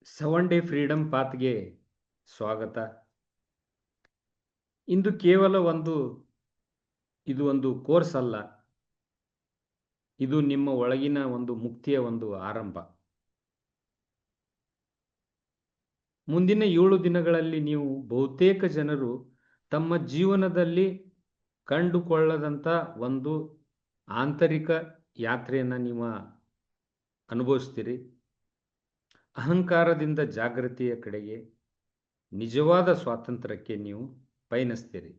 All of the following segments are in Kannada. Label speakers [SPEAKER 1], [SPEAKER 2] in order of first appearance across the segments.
[SPEAKER 1] 7 ಡೇ ಫ್ರೀಡಮ್ ಪಾತ್ಗೆ ಸ್ವಾಗತ. ಇಂದು ಕೇವಲ ಇದು ಒಂದು ಕೋರ್ಸ್ ಅಲ್ಲ, ಇದು ನಿಮ್ಮ ಒಳಗಿನ ಒಂದು ಮುಕ್ತಿಯ ಒಂದು ಆರಂಭ. ಮುಂದಿನ 7 ದಿನಗಳಲ್ಲಿ ನೀವು ಬಹುತೇಕ ಜನರು ತಮ್ಮ ಜೀವನದಲ್ಲಿ ಕಂಡುಕೊಳ್ಳದಂಥ ಒಂದು ಆಂತರಿಕ ಯಾತ್ರೆಯನ್ನು ನೀವು ಅನುಭವಿಸ್ತೀರಿ. ಅಹಂಕಾರದಿಂದ ಜಾಗೃತಿಯ ಕಡೆಗೆ, ನಿಜವಾದ ಸ್ವಾತಂತ್ರ್ಯಕ್ಕೆ ನೀವು ಪಯಣಿಸ್ತೀರಿ.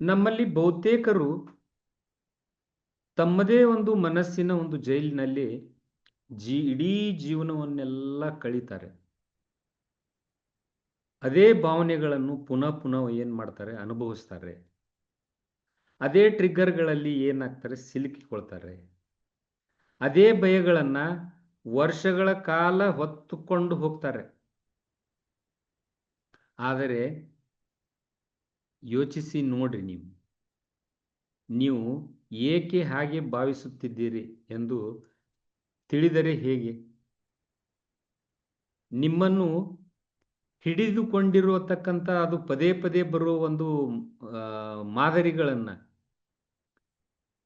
[SPEAKER 1] ನಮ್ಮಲ್ಲಿ ಬಹುತೇಕರು ತಮ್ಮದೇ ಒಂದು ಮನಸ್ಸಿನ ಒಂದು ಜೈಲಿನಲ್ಲಿ ಇಡೀ ಜೀವನವನ್ನೆಲ್ಲ ಕಳೀತಾರೆ. ಅದೇ ಭಾವನೆಗಳನ್ನು ಪುನಃ ಪುನಃ ಏನು ಮಾಡ್ತಾರೆ, ಅನುಭವಿಸ್ತಾರೆ. ಅದೇ ಟ್ರಿಗ್ಗರ್ಗಳಲ್ಲಿ ಏನಾಗ್ತಾರೆ, ಸಿಲುಕಿಕೊಳ್ತಾರೆ. ಅದೇ ಭಯಗಳನ್ನು ವರ್ಷಗಳ ಕಾಲ ಹೊತ್ತುಕೊಂಡು ಹೋಗ್ತಾರೆ. ಆದರೆ ಯೋಚಿಸಿ ನೋಡ್ರಿ, ನೀವು ಏಕೆ ಹಾಗೆ ಭಾವಿಸುತ್ತಿದ್ದೀರಿ ಎಂದು ತಿಳಿದರೆ ಹೇಗೆ? ನಿಮ್ಮನ್ನು ಹಿಡಿದುಕೊಂಡಿರತಕ್ಕಂಥ ಅದು ಪದೇ ಪದೇ ಬರುವ ಒಂದು ಮಾದರಿಗಳನ್ನು,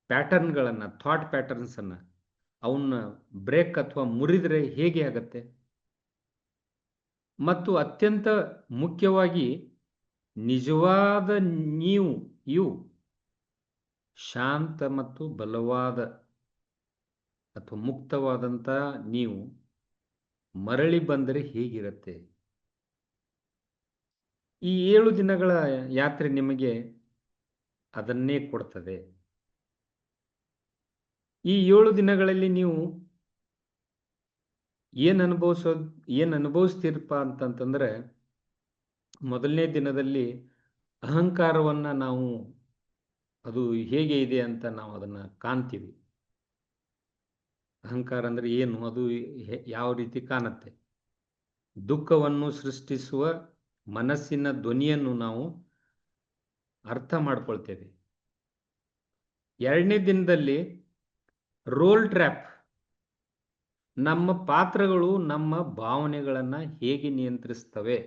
[SPEAKER 1] ಪ್ಯಾಟರ್ನ್ಗಳನ್ನು, ಥಾಟ್ ಪ್ಯಾಟರ್ನ್ಸನ್ನು ಅವನ್ನ ಬ್ರೇಕ್ ಅಥವಾ ಮುರಿದರೆ ಹೇಗೆ ಆಗತ್ತೆ? ಮತ್ತು ಅತ್ಯಂತ ಮುಖ್ಯವಾಗಿ ನಿಜವಾದ ನೀವು ಶಾಂತ ಮತ್ತು ಬಲವಾದ ಅಥವಾ ಮುಕ್ತವಾದಂಥ ನೀವು ಮರಳಿ ಬಂದರೆ ಹೇಗಿರುತ್ತೆ? ಈ 7 ದಿನಗಳ ಯಾತ್ರೆ ನಿಮಗೆ ಅದನ್ನೇ ಕೊಡ್ತದೆ. ಈ 7 ದಿನಗಳಲ್ಲಿ ನೀವು ಏನು ಅನುಭವಿಸ್ತೀರಪ್ಪ ಅಂತಂತಂದ್ರೆ, ಮೊದಲನೇ ದಿನದಲ್ಲಿ ಅಹಂಕಾರವನ್ನು ನಾವು ಅದು ಹೇಗೆ ಇದೆ ಅಂತ ನಾವು ಅದನ್ನು ಕಾಣ್ತೀವಿ. ಅಹಂಕಾರ ಅಂದರೆ ಏನು, ಅದು ಯಾವ ರೀತಿ ಕಾಣುತ್ತೆ? ದುಃಖವನ್ನು ಸೃಷ್ಟಿಸುವ ಮನಸ್ಸಿನ ಧ್ವನಿಯನ್ನು ನಾವು ಅರ್ಥ ಮಾಡ್ಕೊಳ್ತೇವೆ. ಎರಡನೇ ದಿನದಲ್ಲಿ ರೋಲ್ ಟ್ರ್ಯಾಪ್, ನಮ್ಮ ಪಾತ್ರಗಳು ನಮ್ಮ ಭಾವನೆಗಳನ್ನು ಹೇಗೆ ನಿಯಂತ್ರಿಸ್ತವೆ.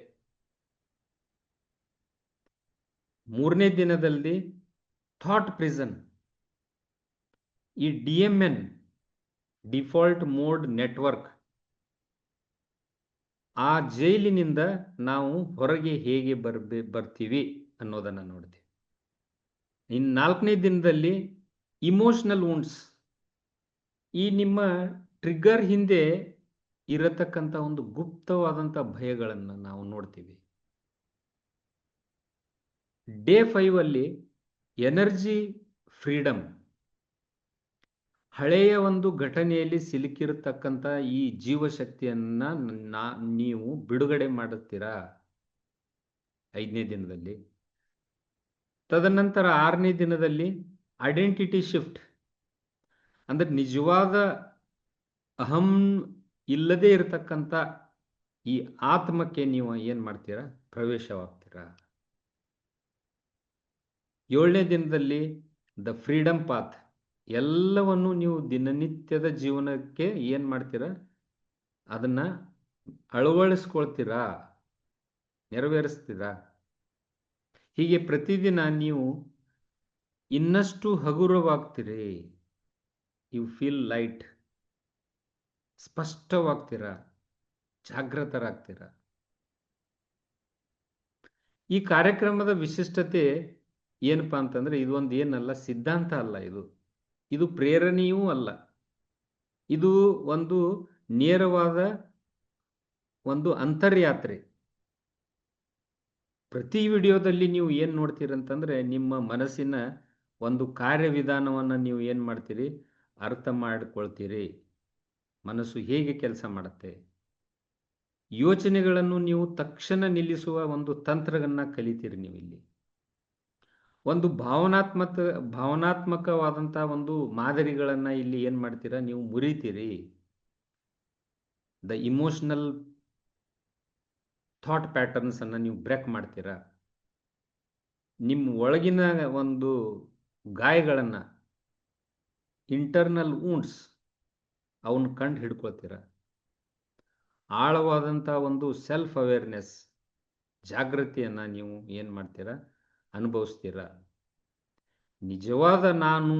[SPEAKER 1] ಮೂರನೇ ದಿನದಲ್ಲಿ ಥಾಟ್ ಪ್ರಿಸನ್, ಈ DMN ಡಿಫಾಲ್ಟ್ ಮೋಡ್ ನೆಟ್ವರ್ಕ್, ಆ ಜೈಲಿನಿಂದ ನಾವು ಹೊರಗೆ ಹೇಗೆ ಬರ್ತೀವಿ ಅನ್ನೋದನ್ನು ನೋಡ್ತೀವಿ. ಇನ್ನು 4ನೇ ದಿನದಲ್ಲಿ ಇಮೋಷನಲ್ ವೂಂಡ್ಸ್, ಈ ನಿಮ್ಮ ಟ್ರಿಗ್ಗರ್ ಹಿಂದೆ ಇರತಕ್ಕಂಥ ಒಂದು ಗುಪ್ತವಾದಂಥ ಭಯಗಳನ್ನು ನಾವು ನೋಡ್ತೀವಿ. ಡೇ 5 ಎನರ್ಜಿ ಫ್ರೀಡಮ್, ಹಳೆಯ ಒಂದು ಘಟನೆಯಲ್ಲಿ ಸಿಲುಕಿರತಕ್ಕಂಥ ಈ ಜೀವಶಕ್ತಿಯನ್ನು ನೀವು ಬಿಡುಗಡೆ ಮಾಡುತ್ತೀರಾ 5ನೇ ದಿನದಲ್ಲಿ. ತದನಂತರ 6ನೇ ದಿನದಲ್ಲಿ ಐಡೆಂಟಿಟಿ ಶಿಫ್ಟ್, ಅಂದರೆ ನಿಜವಾದ ಅಹಂ ಇಲ್ಲದೆ ಇರತಕ್ಕಂಥ ಈ ಆತ್ಮಕ್ಕೆ ನೀವು ಏನು ಮಾಡ್ತೀರಾ, ಪ್ರವೇಶವಾಗ್ತೀರಾ. 7ನೇ ದಿನದಲ್ಲಿ ದ ಫ್ರೀಡಮ್ ಪಾತ್, ಎಲ್ಲವನ್ನು ನೀವು ದಿನನಿತ್ಯದ ಜೀವನಕ್ಕೆ ಏನು ಮಾಡ್ತೀರಾ, ಅದನ್ನು ಅಳವಡಿಸ್ಕೊಳ್ತೀರಾ, ನೆರವೇರಿಸ್ತೀರಾ. ಹೀಗೆ ಪ್ರತಿದಿನ ನೀವು ಇನ್ನಷ್ಟು ಹಗುರವಾಗ್ತೀರಿ. ಯು ಫೀಲ್ ಲೈಟ್, ಸ್ಪಷ್ಟವಾಗ್ತೀರಾ, ಜಾಗೃತರಾಗ್ತೀರಾ. ಈ ಕಾರ್ಯಕ್ರಮದ ವಿಶಿಷ್ಟತೆ ಏನಪ್ಪ ಅಂತಂದ್ರೆ, ಇದೊಂದು ಏನಲ್ಲ, ಸಿದ್ಧಾಂತ ಅಲ್ಲ, ಇದು ಪ್ರೇರಣೆಯೂ ಅಲ್ಲ. ಇದು ಒಂದು ನೇರವಾದ ಒಂದು ಅಂತರ್ಯಾತ್ರೆ. ಪ್ರತಿ ವಿಡಿಯೋದಲ್ಲಿ ನೀವು ಏನು ನೋಡ್ತೀರಂತಂದ್ರೆ, ನಿಮ್ಮ ಮನಸ್ಸಿನ ಒಂದು ಕಾರ್ಯವಿಧಾನವನ್ನು ನೀವು ಏನು ಮಾಡ್ತೀರಿ, ಅರ್ಥ ಮಾಡಿಕೊಳ್ತೀರಿ. ಮನಸ್ಸು ಹೇಗೆ ಕೆಲಸ ಮಾಡುತ್ತೆ, ಯೋಚನೆಗಳನ್ನು ನೀವು ತಕ್ಷಣ ನಿಲ್ಲಿಸುವ ಒಂದು ತಂತ್ರವನ್ನು ಕಲಿತೀರಿ. ನೀವು ಇಲ್ಲಿ ಒಂದು ಭಾವನಾತ್ಮಕವಾದಂಥ ಒಂದು ಮಾದರಿಗಳನ್ನು ಇಲ್ಲಿ ಏನು ಮಾಡ್ತೀರಾ, ನೀವು ಮುರಿತೀರಿ. ದ ಇಮೋಷನಲ್ ಥಾಟ್ ಪ್ಯಾಟರ್ನ್ಸ್ ಅನ್ನು ನೀವು ಬ್ರೇಕ್ ಮಾಡ್ತೀರಾ. ನಿಮ್ಮ ಒಳಗಿನ ಒಂದು ಗಾಯಗಳನ್ನು, ಇಂಟರ್ನಲ್ ವೂಂಡ್ಸ್, ಅವನ್ನ ಕಂಡು ಹಿಡ್ಕೊಳ್ತೀರ. ಆಳವಾದಂಥ ಒಂದು ಸೆಲ್ಫ್ ಅವೇರ್ನೆಸ್, ಜಾಗೃತಿಯನ್ನು ನೀವು ಏನು ಮಾಡ್ತೀರ, ಅನುಭವಿಸ್ತೀರ. ನಿಜವಾದ ನಾನು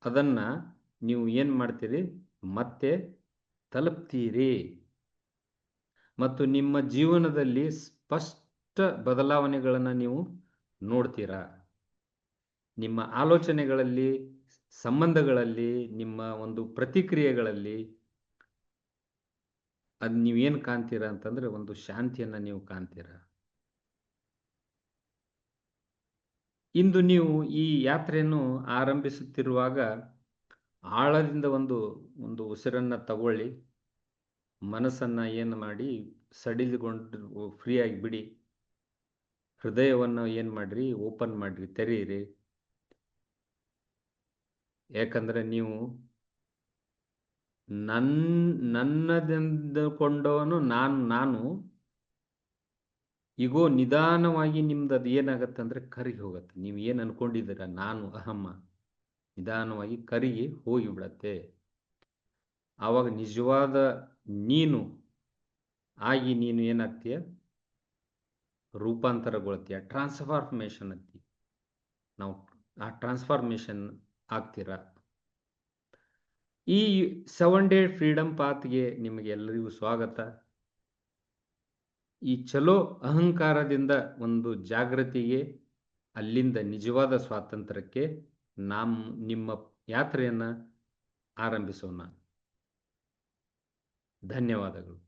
[SPEAKER 1] ಅದನ್ನು ನೀವು ಏನು ಮಾಡ್ತೀರಿ, ಮತ್ತೆ ತಲುಪ್ತೀರಿ. ಮತ್ತು ನಿಮ್ಮ ಜೀವನದಲ್ಲಿ ಸ್ಪಷ್ಟ ಬದಲಾವಣೆಗಳನ್ನು ನೀವು ನೋಡ್ತೀರಾ. ನಿಮ್ಮ ಆಲೋಚನೆಗಳಲ್ಲಿ, ಸಂಬಂಧಗಳಲ್ಲಿ, ನಿಮ್ಮ ಒಂದು ಪ್ರತಿಕ್ರಿಯೆಗಳಲ್ಲಿ ಅದು ನೀವೇನು ಕಾಣ್ತೀರಾ ಅಂತಂದರೆ ಒಂದು ಶಾಂತಿಯನ್ನು ನೀವು ಕಾಣ್ತೀರಾ. ಇಂದು ನೀವು ಈ ಯಾತ್ರೆಯನ್ನು ಆರಂಭಿಸುತ್ತಿರುವಾಗ ಆಳದಿಂದ ಒಂದು ಒಂದು ಉಸಿರನ್ನು ತಗೊಳ್ಳಿ. ಮನಸ್ಸನ್ನು ಏನು ಮಾಡಿ ಸಡಿಲಗೊಂಡು ಫ್ರೀಯಾಗಿ ಬಿಡಿ. ಹೃದಯವನ್ನು ಏನು ಮಾಡಿರಿ, ಓಪನ್ ಮಾಡಿರಿ, ತೆರೆಯಿರಿ. ಯಾಕಂದರೆ ನೀವು ನನ್ನದೆಂದುಕೊಂಡವನು ನಾನು ಈಗೋ ನಿಧಾನವಾಗಿ ನಿಮ್ದು ಅದು ಏನಾಗತ್ತೆ ಅಂದರೆ ಕರಗಿ ಹೋಗುತ್ತೆ. ನೀವು ಏನು ಅನ್ಕೊಂಡಿದ್ದೀರ ನಾನು ಅಹಮ್ಮ ನಿಧಾನವಾಗಿ ಕರಗಿ ಹೋಗಿಬಿಡತ್ತೆ. ಆವಾಗ ನಿಜವಾದ ನೀನು ಆಗಿ ನೀನು ಏನಾಗ್ತೀಯ, ರೂಪಾಂತರಗೊಳ್ತೀಯ, ಟ್ರಾನ್ಸ್ಫಾರ್ಮೇಷನ್ ಅಂತೀವಿ ನಾವು. ಆ ಟ್ರಾನ್ಸ್ಫಾರ್ಮೇಷನ್ ಆಗ್ತೀರಾ. ಈ 7 ಡೇ ಫ್ರೀಡಮ್ ಪಾತ್ಗೆ ನಿಮಗೆ ಎಲ್ಲರಿಗೂ ಸ್ವಾಗತ. ಈ ಚಲೋ ಅಹಂಕಾರದಿಂದ ಒಂದು ಜಾಗೃತಿಗೆ, ಅಲ್ಲಿಂದ ನಿಜವಾದ ಸ್ವಾತಂತ್ರ್ಯಕ್ಕೆ ನಿಮ್ಮ ಯಾತ್ರೆಯನ್ನು ಆರಂಭಿಸೋಣ. ಧನ್ಯವಾದಗಳು.